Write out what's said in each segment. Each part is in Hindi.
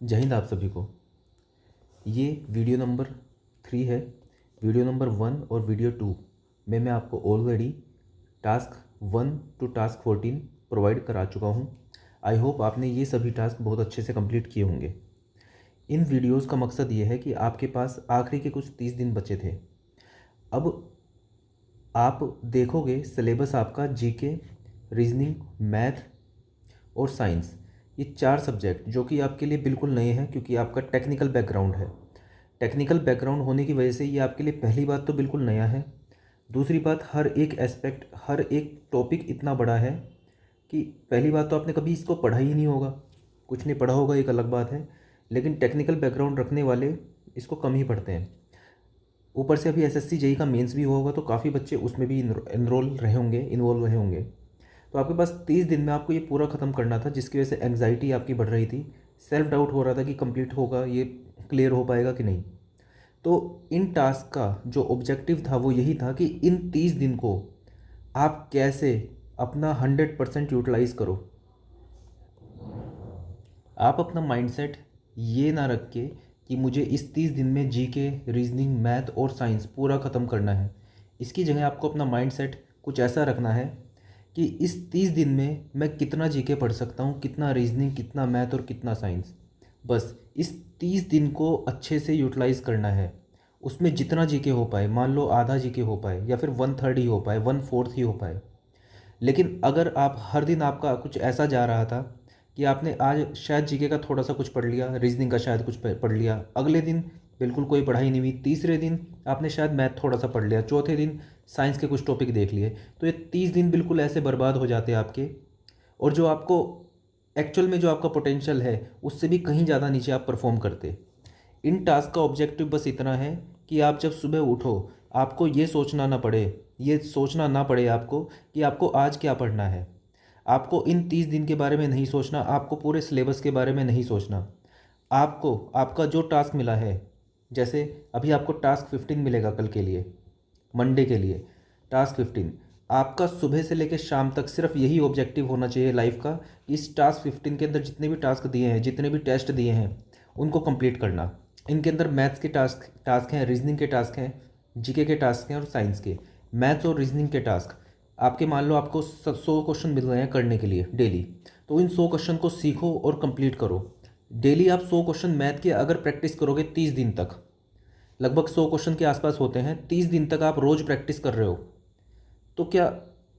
जय हिंद आप सभी को। ये वीडियो नंबर 3 है। वीडियो नंबर 1 और वीडियो 2 में मैं आपको already task 1 to task 14 provide करा चुका हूँ। आई होप आपने ये सभी टास्क बहुत अच्छे से कंप्लीट किए होंगे। इन वीडियोस का मकसद ये है कि आपके पास आखिरी के कुछ 30 दिन बचे थे। अब आप देखोगे सिलेबस आपका जीके, रीजनिंग, मैथ और साइंस, ये 4 सब्जेक्ट जो कि आपके लिए बिल्कुल नए हैं क्योंकि आपका टेक्निकल बैकग्राउंड है। टेक्निकल बैकग्राउंड होने की वजह से ये आपके लिए पहली बात तो बिल्कुल नया है। दूसरी बात, हर एक एस्पेक्ट, हर एक टॉपिक इतना बड़ा है कि पहली बात तो आपने कभी इसको पढ़ा ही नहीं होगा। कुछ नहीं पढ़ा होगा एक अलग बात है, लेकिन टेक्निकल बैकग्राउंड रखने वाले इसको कम ही पढ़ते हैं। ऊपर से अभी एसएससी जेई का मेंस भी होगा तो काफ़ी बच्चे उसमें भी इन्वॉल्व रहे होंगे। तो आपके पास 30 दिन में आपको ये पूरा ख़त्म करना था, जिसकी वजह से एंग्जाइटी आपकी बढ़ रही थी, सेल्फ डाउट हो रहा था कि कंप्लीट होगा, ये क्लियर हो पाएगा कि नहीं। तो इन टास्क का जो ऑब्जेक्टिव था वो यही था कि इन 30 दिन को आप कैसे अपना 100% यूटिलाइज़ करो। आप अपना माइंडसेट ये ना रख के कि मुझे इस 30 दिन में जीके, रीजनिंग, मैथ और साइंस पूरा ख़त्म करना है। इसकी जगह आपको अपना माइंडसेट कुछ ऐसा रखना है कि इस 30 दिन में मैं कितना जीके पढ़ सकता हूँ, कितना रीजनिंग, कितना मैथ और कितना साइंस। बस इस 30 दिन को अच्छे से यूटिलाइज़ करना है। उसमें जितना जीके हो पाए, मान लो आधा जीके हो पाए या फिर 1/3 ही हो पाए, 1/4 ही हो पाए। लेकिन अगर आप हर दिन आपका कुछ ऐसा जा रहा था कि आपने आज शायद जीके का थोड़ा सा कुछ पढ़ लिया, रीजनिंग का शायद कुछ पढ़ लिया, अगले दिन बिल्कुल कोई पढ़ाई नहीं हुई, तीसरे दिन आपने शायद मैथ थोड़ा सा पढ़ लिया, चौथे दिन साइंस के कुछ टॉपिक देख लिए, तो ये 30 दिन बिल्कुल ऐसे बर्बाद हो जाते हैं आपके। और जो आपको एक्चुअल में जो आपका पोटेंशियल है उससे भी कहीं ज़्यादा नीचे आप परफॉर्म करते। इन टास्क का ऑब्जेक्टिव बस इतना है कि आप जब सुबह उठो, आपको ये सोचना ना पड़े आपको कि आपको आज क्या पढ़ना है। आपको इन 30 दिन के बारे में नहीं सोचना, आपको पूरे सिलेबस के बारे में नहीं सोचना। आपको आपका जो टास्क मिला है, जैसे अभी आपको टास्क 15 मिलेगा कल के लिए, मंडे के लिए टास्क 15, आपका सुबह से लेकर शाम तक सिर्फ यही ऑब्जेक्टिव होना चाहिए लाइफ का कि इस टास्क 15 के अंदर जितने भी टास्क दिए हैं, जितने भी टेस्ट दिए हैं, उनको कंप्लीट करना। इनके अंदर मैथ्स के टास्क टास्क हैं, रीजनिंग के टास्क हैं, जीके के टास्क हैं और साइंस के। मैथ्स और रीजनिंग के टास्क आपके, मान लो आपको 100 क्वेश्चन मिल रहे हैं करने के लिए डेली, तो इन 100 क्वेश्चन को सीखो और कंप्लीट करो। डेली आप 100 क्वेश्चन मैथ के अगर प्रैक्टिस करोगे 30 दिन तक, लगभग 100 क्वेश्चन के आसपास होते हैं, 30 दिन तक आप रोज़ प्रैक्टिस कर रहे हो, तो क्या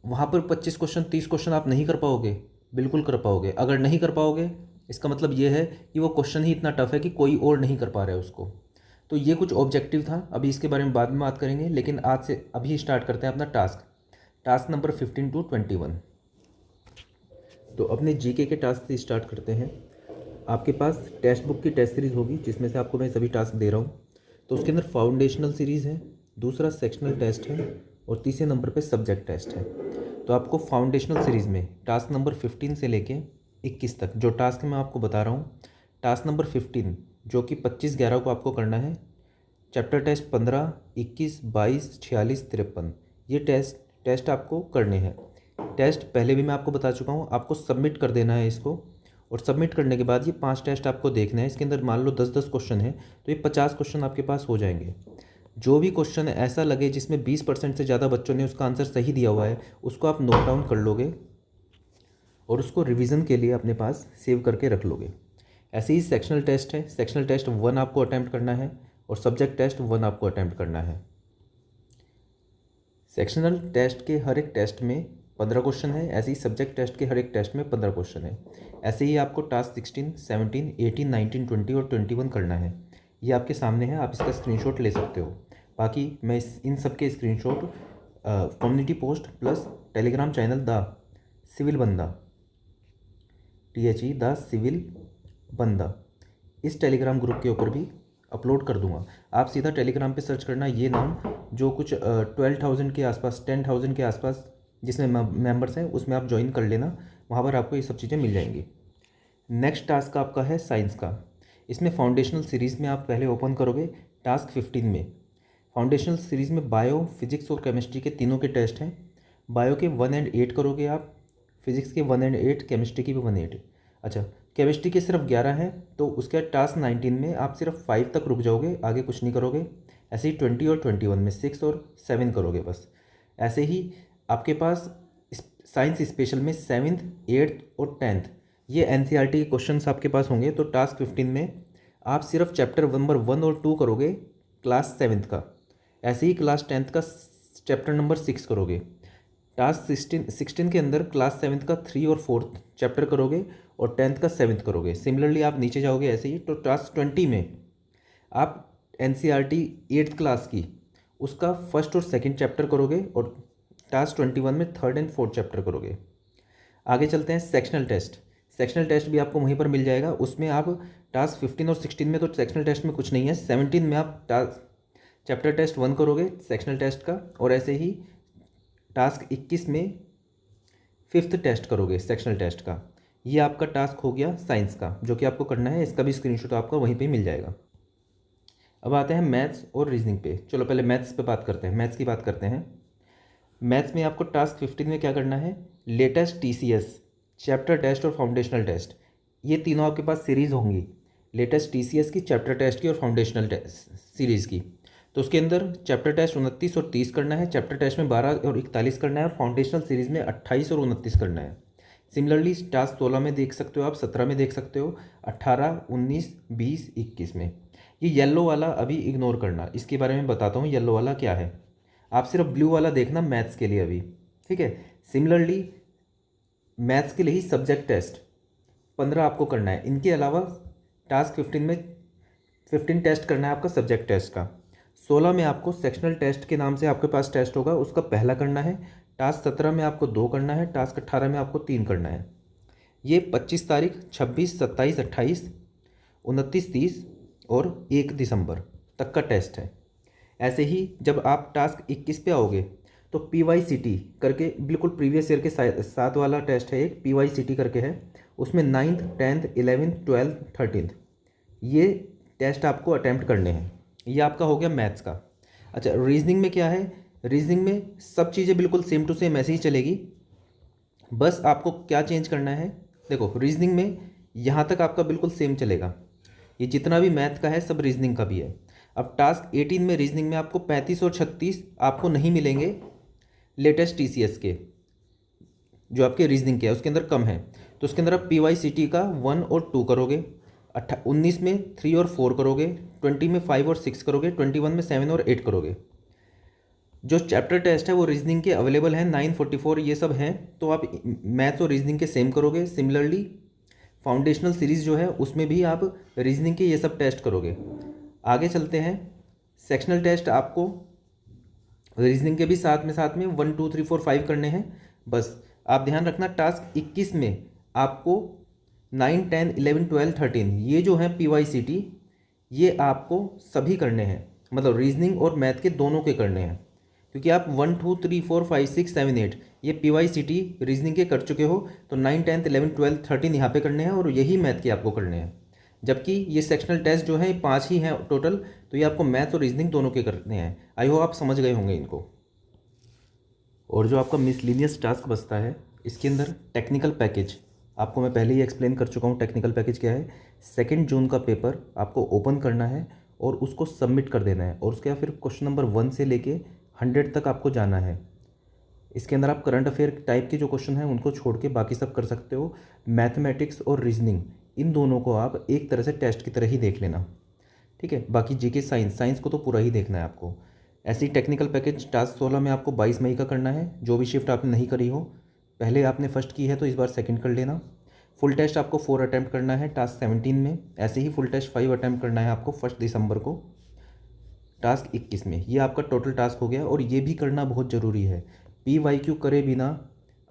वहाँ पर 25 क्वेश्चन, 30 क्वेश्चन आप नहीं कर पाओगे? बिल्कुल कर पाओगे। अगर नहीं कर पाओगे, इसका मतलब ये है कि वो क्वेश्चन ही इतना टफ है कि कोई और नहीं कर पा रहा है उसको। तो ये कुछ ऑब्जेक्टिव था, अभी इसके बारे में बाद में बात करेंगे, लेकिन आज से अभी स्टार्ट करते हैं अपना टास्क नंबर 15 टू 21। तो अपने जीके के टास्क से स्टार्ट करते हैं। आपके पास टेक्स्ट बुक की टेस्ट सीरीज़ होगी जिसमें से आपको मैं सभी टास्क दे रहा हूँ। तो उसके अंदर फाउंडेशनल सीरीज़ है, दूसरा सेक्शनल टेस्ट है और तीसरे नंबर पे सब्जेक्ट टेस्ट है। तो आपको फाउंडेशनल सीरीज़ में टास्क नंबर 15 से लेके 21 तक जो टास्क मैं आपको बता रहा हूँ, टास्क नंबर 15 जो कि 25/11 को आपको करना है, चैप्टर टेस्ट 15, 21, 22, 46, 53, ये टेस्ट आपको करने हैं। टेस्ट पहले भी मैं आपको बता चुका हूँ, आपको सबमिट कर देना है इसको, और सबमिट करने के बाद ये 5 टेस्ट आपको देखने हैं। इसके अंदर मान लो 10-10 क्वेश्चन है, तो ये 50 क्वेश्चन आपके पास हो जाएंगे। जो भी क्वेश्चन ऐसा लगे जिसमें 20% से ज़्यादा बच्चों ने उसका आंसर सही दिया हुआ है, उसको आप नोट डाउन कर लोगे और उसको रिवीजन के लिए अपने पास सेव करके रख लोगे। ऐसे ही सेक्शनल टेस्ट है, सेक्शनल टेस्ट 1 आपको अटैम्प्ट करना है और सब्जेक्ट टेस्ट 1 आपको अटैम्प्ट करना है। सेक्शनल टेस्ट के हर एक टेस्ट में 15 क्वेश्चन है, ऐसे ही सब्जेक्ट टेस्ट के हर एक टेस्ट में 15 क्वेश्चन है। ऐसे ही आपको टास्क 16, 17, 18, 19, 20 और 21 करना है। ये आपके सामने है, आप इसका स्क्रीनशॉट ले सकते हो। बाकी मैं इन सब के screenshot community post plus Telegram channel the civil Banda, the civil Banda, इस टेलीग्राम ग्रुप के ऊपर भी अपलोड कर दूंगा। आप सीधा टेलीग्राम पे सर्च करना ये नाम, जो कुछ 12,000 के आसपास, 10,000 के आसपास जिसमें मेंबर्स हैं, उसमें आप ज्वाइन कर लेना। वहाँ पर आपको ये सब चीज़ें मिल जाएंगी। नेक्स्ट टास्क आपका है साइंस का। इसमें फाउंडेशनल सीरीज़ में आप पहले ओपन करोगे टास्क 15 में। फाउंडेशनल सीरीज़ में बायो, फिजिक्स और केमिस्ट्री के तीनों के टेस्ट हैं। बायो के 1 और 8 करोगे आप, फिजिक्स के 1 और 8, केमिस्ट्री की भी 1 और 8। अच्छा, केमिस्ट्री के सिर्फ 11 हैं, तो उसके बाद टास्क 19 में आप सिर्फ 5 तक रुक जाओगे, आगे कुछ नहीं करोगे। ऐसे ही 20 और 21 में 6 और 7 करोगे बस। ऐसे ही आपके पास साइंस स्पेशल में 7th 8th और 10th ये NCERT के क्वेश्चंस आपके पास होंगे। तो टास्क 15 में आप सिर्फ चैप्टर नंबर 1 और 2 करोगे क्लास 7th का। ऐसे ही क्लास 10th का चैप्टर नंबर 6 करोगे। टास्क 16 के अंदर क्लास 7th का 3 और 4th चैप्टर करोगे और 10th का 7th करोगे। सिमिलरली आप नीचे जाओगे ऐसे ही। तो टास्क 20 में आप NCERT 8th क्लास की उसका 1st और 2nd चैप्टर करोगे और टास्क 21 में 3rd एंड 4th चैप्टर करोगे। आगे चलते हैं सेक्शनल टेस्ट। सेक्शनल टेस्ट भी आपको वहीं पर मिल जाएगा। उसमें आप टास्क 15 और 16 में तो सेक्शनल टेस्ट में कुछ नहीं है। 17 में आप चैप्टर टेस्ट 1 करोगे सेक्शनल टेस्ट का, और ऐसे ही टास्क 21 में 5th टेस्ट करोगे सेक्शनल टेस्ट का। ये आपका टास्क हो गया साइंस का, जो कि आपको करना है। इसका भी स्क्रीनशॉट आपका वहीं पे मिल जाएगा। अब आते हैं मैथ्स और रीजनिंग पे। चलो पहले मैथ्स पे बात करते हैं, मैथ्स की बात करते हैं। मैथ्स में आपको टास्क 15 में क्या करना है, लेटेस्ट TCS चैप्टर टेस्ट और फाउंडेशनल टेस्ट, ये तीनों आपके पास सीरीज़ होंगी। लेटेस्ट TCS की, चैप्टर टेस्ट की और फाउंडेशनल टेस्ट सीरीज़ की। तो उसके अंदर चैप्टर टेस्ट 29 और 30 करना है, चैप्टर टेस्ट में 12 और 41 करना है, और फाउंडेशनल सीरीज़ में 28 और 29 करना है। सिमिलरली टास्क 16 में देख सकते हो आप, 17 में देख सकते हो, 18, 19, 20, 21 में। ये येलो वाला अभी इग्नोर करना, इसके बारे में बताता हूँ येलो वाला क्या है। आप सिर्फ ब्लू वाला देखना मैथ्स के लिए अभी, ठीक है। सिमिलरली मैथ्स के लिए ही सब्जेक्ट टेस्ट 15 आपको करना है। इनके अलावा टास्क 15 में 15 टेस्ट करना है आपका सब्जेक्ट टेस्ट का। 16 में आपको सेक्शनल टेस्ट के नाम से आपके पास टेस्ट होगा, उसका पहला करना है। टास्क 17 में आपको 2 करना है, टास्क 18 में आपको 3 करना है। ये 25 तारीख, 26, 27, 28, 29, 30 और 1 दिसंबर तक का टेस्ट है। ऐसे ही जब आप टास्क 21 पे आओगे तो PYCT करके बिल्कुल प्रीवियस ईयर के साथ वाला टेस्ट है, एक PYCT करके है। उसमें 9th 10th 11th 12th 13th ये टेस्ट आपको अटैम्प्ट करने हैं। ये आपका हो गया मैथ्स का। अच्छा, रीजनिंग में क्या है, रीजनिंग में सब चीज़ें बिल्कुल सेम टू सेम ऐसे ही चलेगी। बस आपको क्या चेंज करना है, देखो रीजनिंग में यहाँ तक आपका बिल्कुल सेम चलेगा। ये जितना भी मैथ का है सब रीजनिंग का भी है। अब टास्क 18 में रीजनिंग में आपको 35 और 36 आपको नहीं मिलेंगे लेटेस्ट TCS के, जो आपके रीजनिंग के है उसके अंदर कम है। तो उसके अंदर आप PYCT का 1 और 2 करोगे, 19 में 3 और 4 करोगे, 20 में 5 और 6 करोगे, 21 में 7 और 8 करोगे। जो चैप्टर टेस्ट है वो रीजनिंग के अवेलेबल हैं 944 ये सब हैं, तो आप मैथ्स और रीजनिंग के सेम करोगे। सिमिलरली फाउंडेशनल सीरीज़ जो है उसमें भी आप रीजनिंग के ये सब टेस्ट करोगे। आगे चलते हैं, सेक्शनल टेस्ट आपको रीजनिंग के भी साथ में 1 2 3 4 5 करने हैं। बस आप ध्यान रखना टास्क 21 में आपको 9 10 11 12 13 ये जो हैं PYCT ये आपको सभी करने हैं, मतलब रीजनिंग और मैथ के दोनों के करने हैं। क्योंकि आप 1 2 3 4 5 6 7 8 ये PYCT रीजनिंग के कर चुके हो, तो 9 10 11 12 13 यहाँ पे करने हैं और यही मैथ के आपको करने हैं। जबकि ये सेक्शनल टेस्ट जो है 5 ही हैं टोटल, तो ये आपको मैथ और रीजनिंग दोनों के करने हैं। आई होप आप समझ गए होंगे इनको। और जो आपका मिसलिनियस टास्क बचता है इसके अंदर टेक्निकल पैकेज, आपको मैं पहले ही एक्सप्लेन कर चुका हूँ टेक्निकल पैकेज क्या है। 2 जून का पेपर आपको ओपन करना है और उसको सबमिट कर देना है, और उसके बाद फिर क्वेश्चन नंबर 1 से लेके 100 तक आपको जाना है। इसके अंदर आप करंट अफेयर टाइप के जो क्वेश्चन हैं उनको छोड़ के बाकी सब कर सकते हो। मैथमेटिक्स और रीजनिंग इन दोनों को आप एक तरह से टेस्ट की तरह ही देख लेना, ठीक है। बाकी जीके साइंस को तो पूरा ही देखना है आपको। ऐसी टेक्निकल पैकेज टास्क 16 में आपको 22 मई का करना है। जो भी शिफ्ट आपने नहीं करी हो, पहले आपने फर्स्ट की है तो इस बार सेकंड कर लेना। फुल टेस्ट आपको 4 अटैम्प्ट करना है टास्क 17 में। ऐसे ही फुल टेस्ट 5 अटैम्प्ट करना है आपको 1 दिसंबर को टास्क 21 में। ये आपका टोटल टास्क हो गया। और ये भी करना बहुत ज़रूरी है, PYQ करे बिना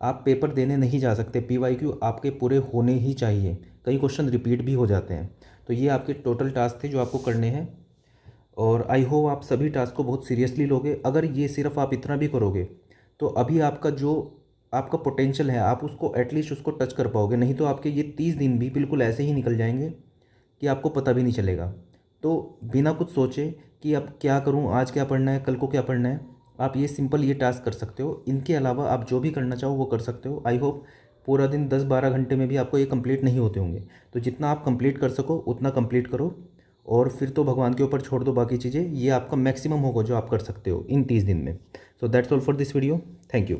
आप पेपर देने नहीं जा सकते। PYQ आपके पूरे होने ही चाहिए, कई क्वेश्चन रिपीट भी हो जाते हैं। तो ये आपके टोटल टास्क थे जो आपको करने हैं, और आई होप आप सभी टास्क को बहुत सीरियसली लोगे। अगर ये सिर्फ आप इतना भी करोगे तो अभी आपका जो आपका पोटेंशियल है आप उसको एटलीस्ट उसको टच कर पाओगे, नहीं तो आपके ये 30 दिन भी बिल्कुल ऐसे ही निकल जाएंगे कि आपको पता भी नहीं चलेगा। तो बिना कुछ सोचे कि अब क्या करूं, आज क्या पढ़ना है, कल को क्या पढ़ना है, आप ये सिंपल ये टास्क कर सकते हो। इनके अलावा आप जो भी करना चाहो वो कर सकते हो। आई होप पूरा दिन 10-12 घंटे में भी आपको ये कंप्लीट नहीं होते होंगे। तो जितना आप कंप्लीट कर सको उतना कंप्लीट करो, और फिर तो भगवान के ऊपर छोड़ दो बाकी चीज़ें। ये आपका मैक्सिमम होगा जो आप कर सकते हो इन 30 दिन में। So that's all for this video. Thank you.